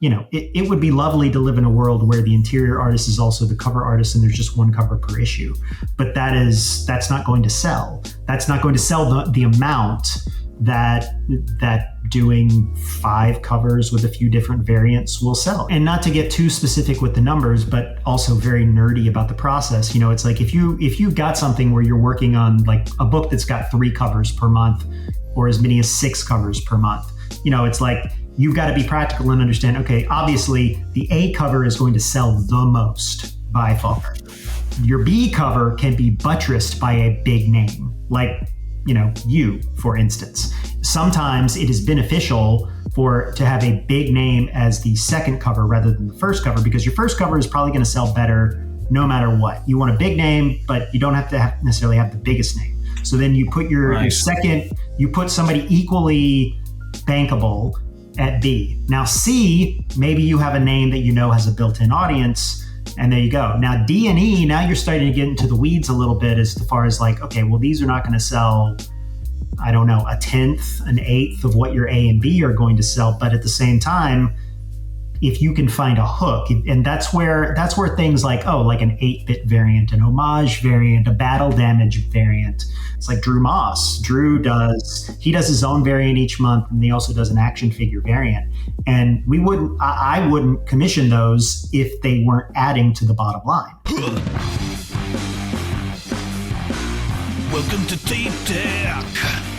it would be lovely to live in a world where the interior artist is also the cover artist and there's just one cover per issue. But that's not going to sell. That's not going to sell the amount that doing 5 covers with a few different variants will sell. And not to get too specific with the numbers, but also very nerdy about the process. It's like if you've got something where you're working on like a book that's got 3 covers per month or as many as 6 covers per month, it's like you've got to be practical and understand, okay, obviously the A cover is going to sell the most by far. Your B cover can be buttressed by a big name, like, you, for instance. Sometimes it is beneficial to have a big name as the second cover rather than the first cover, because your first cover is probably going to sell better no matter what. You want a big name, but you don't have to necessarily have the biggest name. So then you put your second, you put somebody equally bankable at B. Now C, maybe you have a name that has a built-in audience, and there you go. Now D and E, now you're starting to get into the weeds a little bit as far as like, okay, well, these are not going to sell, I don't know, 1/10, 1/8 of what your A and B are going to sell. But at the same time, if you can find a hook, and that's where things like, like an 8-bit variant, an homage variant, a battle damage variant. It's like Drew Moss. He does his own variant each month, and he also does an action figure variant. And I wouldn't commission those if they weren't adding to the bottom line. Welcome to Tape Dec.